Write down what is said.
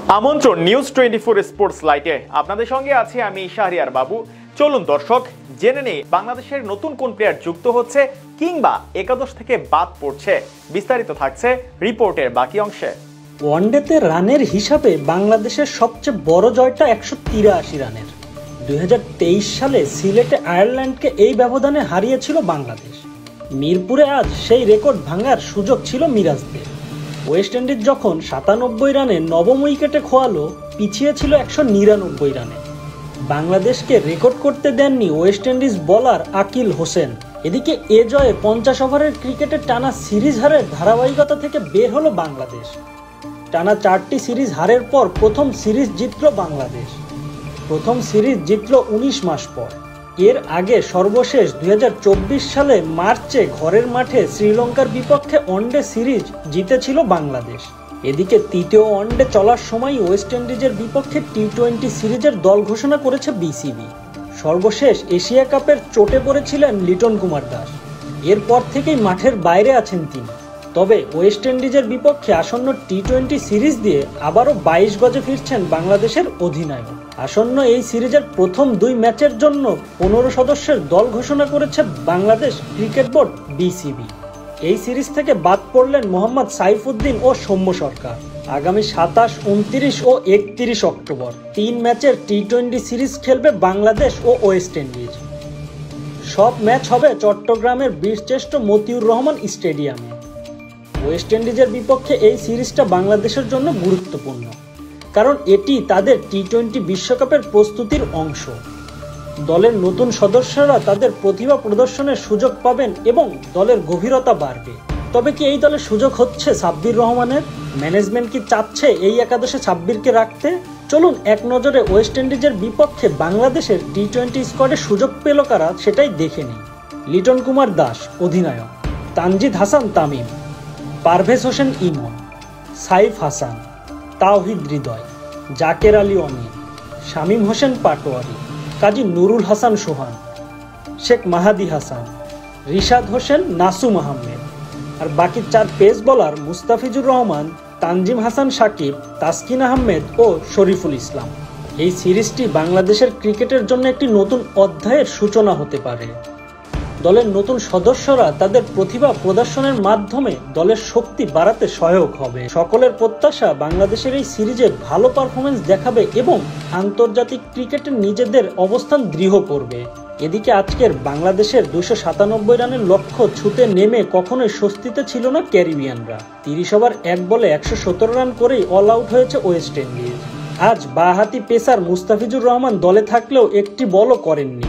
আমন্ত্রণ news 24 sports লাইটে আপনাদের সঙ্গে আছি আমি শাহরিয়ার বাবু। চলুন দর্শক জেনে নেই বাংলাদেশের নতুন কোন প্লেয়ার যুক্ত হচ্ছে কিংবা একাদশ থেকে বাদ পড়ছে। বিস্তারিত থাকছে রিপোর্টের বাকি অংশে। ওয়ানডেতে রানের হিসাবে বাংলাদেশের সবচেয়ে বড় জয়টা 183 রানের। 2023 সালে সিলেটে আয়ারল্যান্ডকে এই ব্যবধানে হারিয়েছিল বাংলাদেশ। মিরপুরে আজ সেই রেকর্ড ভাঙার সুযোগ ছিল মিরাজদের। ওয়েস্ট ইন্ডিজ যখন 97 রানে নবম উইকেটে খোয়ালো, পিছিয়ে ছিল 199 রানে। বাংলাদেশকে রেকর্ড করতে দেননি West Indies bowler Akeal Hosein. এদিকে এ জয়ে 50 ওভারের ক্রিকেটে টানা সিরিজ হারের ধারাবাহিকতা থেকে বের হলো বাংলাদেশ। টানা 4টি সিরিজ হারের পর প্রথম সিরিজ জিতল বাংলাদেশ। প্রথম সিরিজ জিতল 19 মাস পর। এর আগে সর্বশেষ 2024 সালে মার্চে ঘরের মাঠে শ্রীলঙ্কার বিপক্ষে ওয়ানডে সিরিজ জিতেছিল বাংলাদেশ। এদিকে তৃতীয় ওয়ানডে চলার সময় ওয়েস্ট ইন্ডিজের বিপক্ষে টি-20 সিরিজের দল ঘোষণা করেছে বিসিবি। সর্বশেষ এশিয়া কাপের চোটে পড়েছিলেন লিটন কুমার দাস। এরপর থেকেই মাঠের বাইরে আছেন তিনি। তবে ওয়েস্ট ইন্ডিজের বিপক্ষে আসন্ন টি-20 সিরিজ দিয়ে আবারও 22 গজে ফিরছেন বাংলাদেশের অধিনায়ক। আসন্ন এই সিরিজের প্রথম 2 ম্যাচের জন্য 15 সদস্যের দল ঘোষণা করেছে বাংলাদেশ ক্রিকেট বোর্ড বিসিবি। এই সিরিজ থেকে বাদ পড়লেন মোহাম্মদ সাইফুদ্দিন ও সৌম্য সরকার। আগামী 27, 29 ও 31 অক্টোবর 3 ম্যাচের টি-20 সিরিজ খেলবে বাংলাদেশ ও ওয়েস্ট ইন্ডিজ। সব ম্যাচ হবে চট্টগ্রামের বীরশ্রেষ্ঠ মতিউর রহমান স্টেডিয়ামে। ওয়েস্ট ইন্ডিজের বিপক্ষে এই সিরিজটা বাংলাদেশের জন্য গুরুত্বপূর্ণ, কারণ এটি তাদের টি-20 বিশ্বকাপের প্রস্তুতির অংশ। দলের নতুন সদস্যরা তাদের প্রতিভা প্রদর্শনের সুযোগ পাবেন এবং দলের গভীরতা বাড়বে। তবে কি এই দলের সুযোগ হচ্ছে সাব্বির রহমানের? ম্যানেজমেন্ট কি চাচ্ছে এই একাদশে সাব্বিরকে রাখতে? চলুন এক নজরে ওয়েস্ট ইন্ডিজের বিপক্ষে বাংলাদেশের টি-20 স্কোয়াডে সুযোগ পেল কারা সেটাই দেখে নিই। লিটন কুমার দাস অধিনায়ক, তানজিদ হাসান তামিম, পারভেজ হোসেন ইমন, সাইফ হাসান, তাওহিদ হৃদয়, জাকের আলী অনিল, শামীম হোসেন পাটোয়ারি, কাজী নুরুল হাসান সোহান, শেখ মাহাদি হাসান, রিশাদ হোসেন, নাসুম আহমেদ। আর বাকি 4 পেস বোলার মুস্তাফিজুর রহমান, তানজিম হাসান সাকিব, তাসকিন আহমেদ ও শরীফুল ইসলাম। এই সিরিজটি বাংলাদেশের ক্রিকেটের জন্য একটি নতুন অধ্যায়ের সূচনা হতে পারে। দলের নতুন সদস্যরা তাদের প্রতিভা প্রদর্শনের মাধ্যমে দলের শক্তি বাড়াতে সহায়ক হবে। সকলের প্রত্যাশা বাংলাদেশের এই সিরিজে ভালো পারফরমেন্স দেখাবে এবং আন্তর্জাতিক ক্রিকেটে নিজেদের অবস্থান দৃঢ় করবে। এদিকে আজকের বাংলাদেশের 297 রানের লক্ষ্য ছুঁতে নেমে কখনোই স্বস্তিতে ছিল না ক্যারিবিয়ানরা। 30 ওভার 1 বলে 117 রান করেই অল আউট হয়েছে ওয়েস্ট ইন্ডিজ। আজ বাঁহাতি পেসার মুস্তাফিজুর রহমান দলে থাকলেও একটি বলও করেননি।